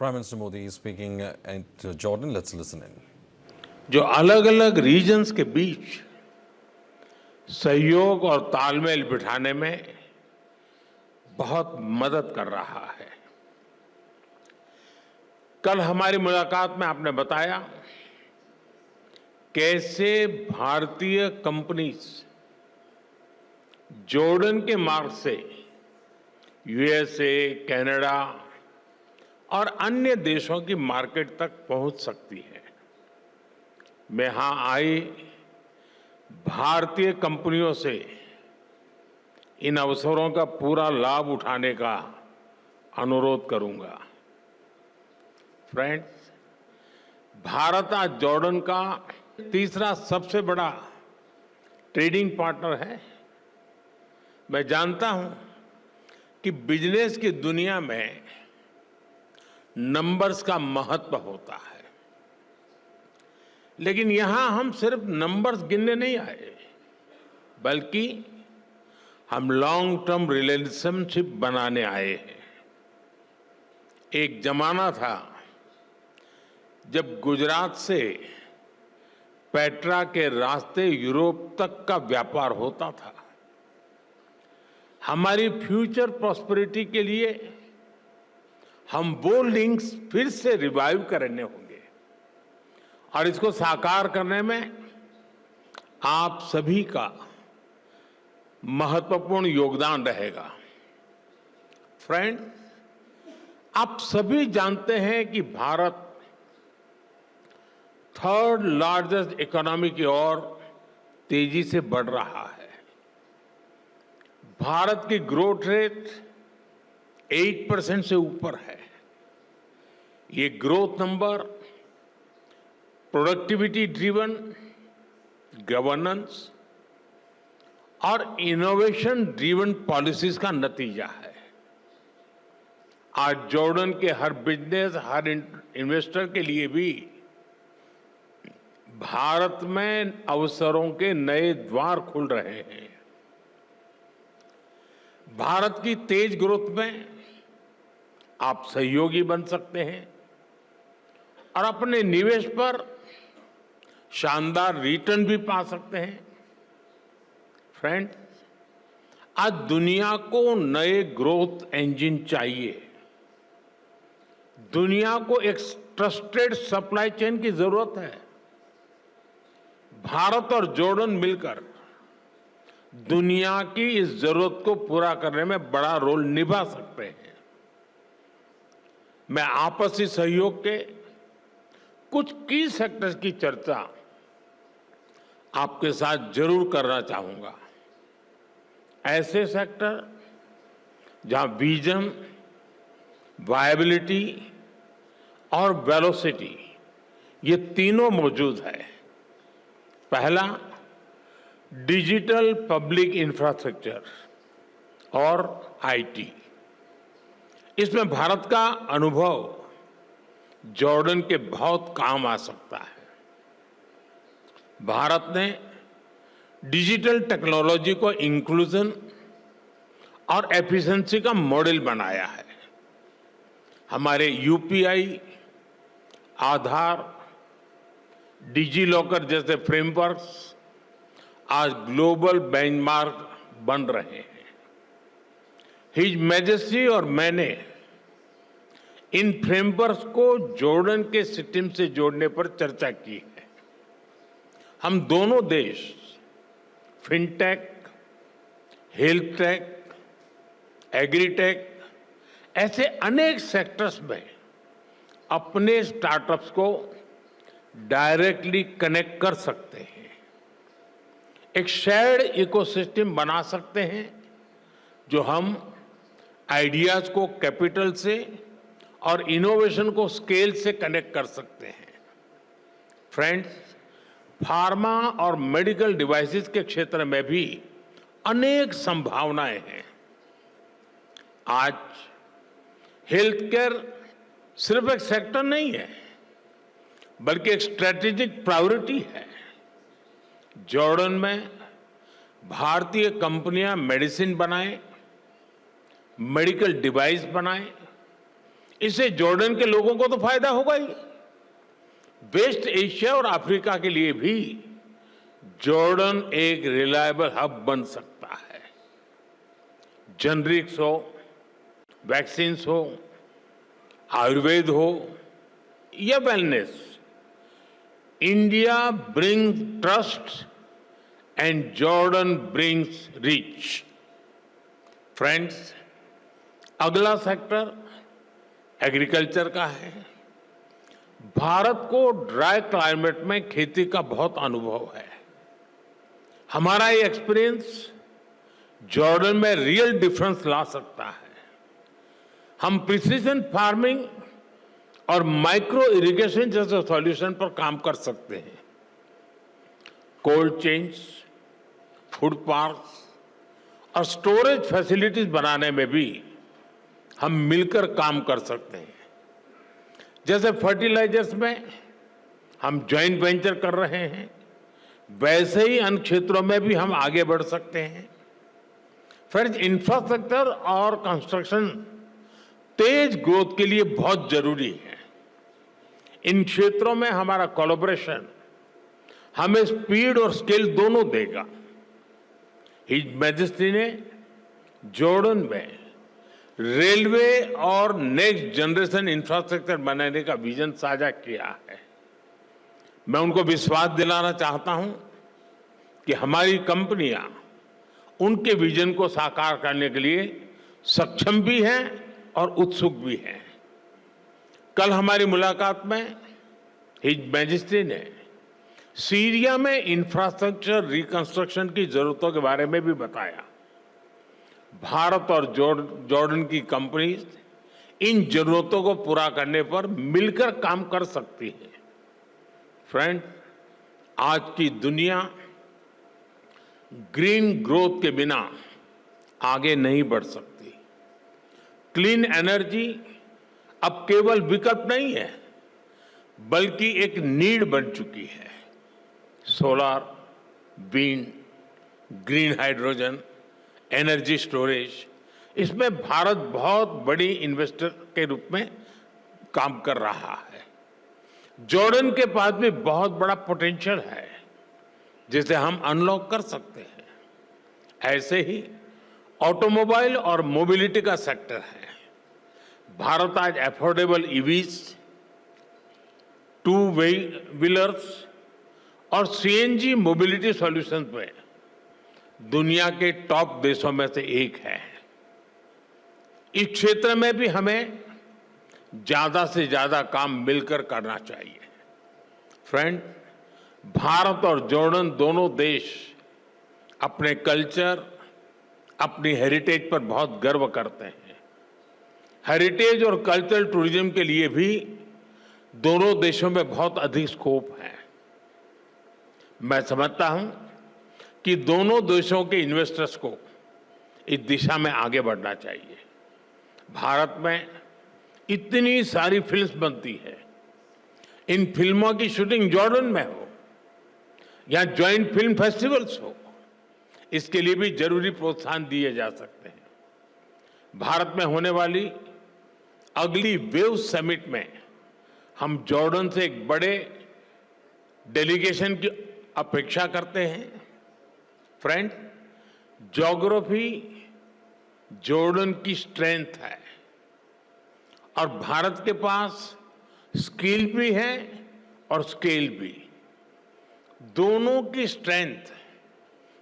Prime Minister Modi is speaking at Jordan. Let's listen in. जो अलग अलग regions के बीच सहयोग और तालमेल बिठाने में बहुत मदद कर रहा है। कल हमारी मुलाकात में आपने बताया कैसे भारतीय कंपनीज जॉर्डन के मार्ग से यूएसए, कनाडा और अन्य देशों की मार्केट तक पहुंच सकती है। मैं यहां आई भारतीय कंपनियों से इन अवसरों का पूरा लाभ उठाने का अनुरोध करूंगा। फ्रेंड्स, भारत आज जॉर्डन का तीसरा सबसे बड़ा ट्रेडिंग पार्टनर है। मैं जानता हूं कि बिजनेस की दुनिया में नंबर्स का महत्व होता है, लेकिन यहां हम सिर्फ नंबर्स गिनने नहीं आए, बल्कि हम लॉन्ग टर्म रिलेशनशिप बनाने आए हैं। एक जमाना था जब गुजरात से पेट्रा के रास्ते यूरोप तक का व्यापार होता था। हमारी फ्यूचर प्रॉस्पेरिटी के लिए हम वो लिंक्स फिर से रिवाइव करने होंगे और इसको साकार करने में आप सभी का महत्वपूर्ण योगदान रहेगा। फ्रेंड, आप सभी जानते हैं कि भारत थर्ड लार्जेस्ट इकोनॉमी की ओर तेजी से बढ़ रहा है। भारत की ग्रोथ रेट 8% से ऊपर है। ये growth number productivity driven, governance और इनोवेशन ड्रिवन पॉलिसीज का नतीजा है। आज जॉर्डन के हर बिजनेस, हर इन्वेस्टर के लिए भी भारत में अवसरों के नए द्वार खुल रहे हैं। भारत की तेज ग्रोथ में आप सहयोगी बन सकते हैं और अपने निवेश पर शानदार रिटर्न भी पा सकते हैं। फ्रेंड, आज दुनिया को नए ग्रोथ इंजन चाहिए। दुनिया को एक ट्रस्टेड सप्लाई चेन की जरूरत है। भारत और जॉर्डन मिलकर दुनिया की इस जरूरत को पूरा करने में बड़ा रोल निभा सकते हैं। मैं आपसी सहयोग के कुछ की सेक्टर्स की चर्चा आपके साथ जरूर करना चाहूंगा। ऐसे सेक्टर जहां विजन, वायबिलिटी और वेलोसिटी ये तीनों मौजूद है। पहला, डिजिटल पब्लिक इंफ्रास्ट्रक्चर और आईटी। इसमें भारत का अनुभव जॉर्डन के बहुत काम आ सकता है। भारत ने डिजिटल टेक्नोलॉजी को इंक्लूजन और एफिशिएंसी का मॉडल बनाया है। हमारे यूपीआई, आधार, डिजी लॉकर जैसे फ्रेमवर्क्स आज ग्लोबल बेंचमार्क बन रहे हैं। हिज मैजेस्टी और मैंने इन फ्रेमवर्क्स को जॉर्डन के सिस्टम से जोड़ने पर चर्चा की है। हम दोनों देश फिनटेक, हेल्थ टेक, एग्रीटेक ऐसे अनेक सेक्टर्स में अपने स्टार्टअप्स को डायरेक्टली कनेक्ट कर सकते हैं। एक शेयर्ड इकोसिस्टम बना सकते हैं जो हम आइडियाज को कैपिटल से और इनोवेशन को स्केल से कनेक्ट कर सकते हैं। फ्रेंड्स, फार्मा और मेडिकल डिवाइसेस के क्षेत्र में भी अनेक संभावनाएं हैं। आज हेल्थ केयर सिर्फ एक सेक्टर नहीं है, बल्कि एक स्ट्रेटेजिक प्रायोरिटी है। जॉर्डन में भारतीय कंपनियां मेडिसिन बनाएं, मेडिकल डिवाइस बनाएं इससे जॉर्डन के लोगों को तो फायदा होगा ही, वेस्ट एशिया और अफ्रीका के लिए भी जॉर्डन एक रिलायबल हब बन सकता है। जेनरिक्स हो, वैक्सीन्स हो, आयुर्वेद हो या wellness, India brings trust and Jordan brings reach. Friends, अगला सेक्टर एग्रीकल्चर का है। भारत को ड्राई क्लाइमेट में खेती का बहुत अनुभव है। हमारा ये एक्सपीरियंस जॉर्डन में रियल डिफरेंस ला सकता है। हम प्रिसीजन फार्मिंग और माइक्रो इरिगेशन जैसे सॉल्यूशन पर काम कर सकते हैं। कोल्ड चेन्स, फूड पार्क्स और स्टोरेज फैसिलिटीज बनाने में भी हम मिलकर काम कर सकते हैं। जैसे फर्टिलाइजर्स में हम जॉइंट वेंचर कर रहे हैं, वैसे ही अन्य क्षेत्रों में भी हम आगे बढ़ सकते हैं। फ्रेंड्स, इंफ्रास्ट्रक्चर और कंस्ट्रक्शन तेज ग्रोथ के लिए बहुत जरूरी है। इन क्षेत्रों में हमारा कोलैबोरेशन हमें स्पीड और स्केल दोनों देगा। हिज मैजेस्टी ने जॉर्डन में रेलवे और नेक्स्ट जनरेशन इंफ्रास्ट्रक्चर बनाने का विजन साझा किया है। मैं उनको विश्वास दिलाना चाहता हूं कि हमारी कंपनियां उनके विजन को साकार करने के लिए सक्षम भी हैं और उत्सुक भी हैं। कल हमारी मुलाकात में हिज मैजेस्टी ने सीरिया में इंफ्रास्ट्रक्चर रिकंस्ट्रक्शन की जरूरतों के बारे में भी बताया। भारत और जॉर्डन की कंपनीज इन जरूरतों को पूरा करने पर मिलकर काम कर सकती है। फ्रेंड, आज की दुनिया ग्रीन ग्रोथ के बिना आगे नहीं बढ़ सकती। क्लीन एनर्जी अब केवल विकल्प नहीं है, बल्कि एक नीड बन चुकी है। Solar, wind, green hydrogen, energy storage, इसमें भारत बहुत बड़ी इन्वेस्टर के रूप में काम कर रहा है। जॉर्डन के पास भी बहुत बड़ा पोटेंशियल है जिसे हम अनलॉक कर सकते हैं। ऐसे ही ऑटोमोबाइल और मोबिलिटी का सेक्टर है। भारत आज अफोर्डेबल ईवीज, टू व्हीलर्स और सीएनजी मोबिलिटी सॉल्यूशंस में दुनिया के टॉप देशों में से एक है। इस क्षेत्र में भी हमें ज्यादा से ज्यादा काम मिलकर करना चाहिए। फ्रेंड, भारत और जॉर्डन दोनों देश अपने कल्चर, अपनी हेरिटेज पर बहुत गर्व करते हैं। हेरिटेज और कल्चरल टूरिज्म के लिए भी दोनों देशों में बहुत अधिक स्कोप है। मैं समझता हूं कि दोनों देशों के इन्वेस्टर्स को इस दिशा में आगे बढ़ना चाहिए। भारत में इतनी सारी फिल्म्स बनती है, इन फिल्मों की शूटिंग जॉर्डन में हो या ज्वाइंट फिल्म फेस्टिवल्स हो, इसके लिए भी जरूरी प्रोत्साहन दिए जा सकते हैं। भारत में होने वाली अगली वेव समिट में हम जॉर्डन से एक बड़े डेलीगेशन की अपेक्षा करते हैं। फ्रेंड, ज्योग्राफी जॉर्डन की स्ट्रेंथ है और भारत के पास स्किल भी है और स्केल भी। दोनों की स्ट्रेंथ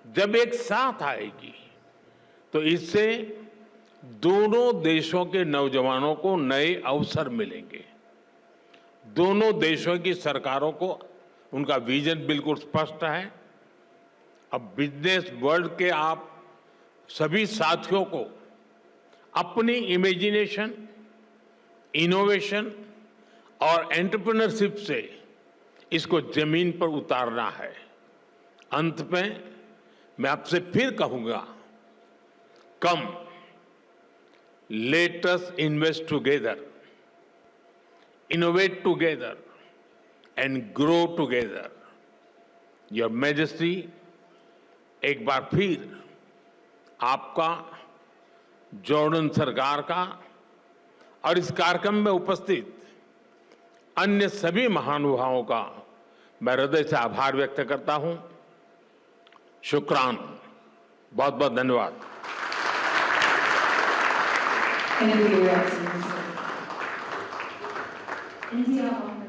जब एक साथ आएगी तो इससे दोनों देशों के नौजवानों को नए अवसर मिलेंगे। दोनों देशों की सरकारों को उनका विजन बिल्कुल स्पष्ट है। अब बिजनेस वर्ल्ड के आप सभी साथियों को अपनी इमेजिनेशन, इनोवेशन और एंटरप्रेन्योरशिप से इसको जमीन पर उतारना है। अंत में मैं आपसे फिर कहूंगा, come let us invest together, innovate together and grow together. Your majesty, एक बार फिर आपका, जॉर्डन सरकार का और इस कार्यक्रम में उपस्थित अन्य सभी महानुभावों का मैं हृदय से आभार व्यक्त करता हूं। शुक्रान, बहुत बहुत धन्यवाद। Thank you, Your Excellency. India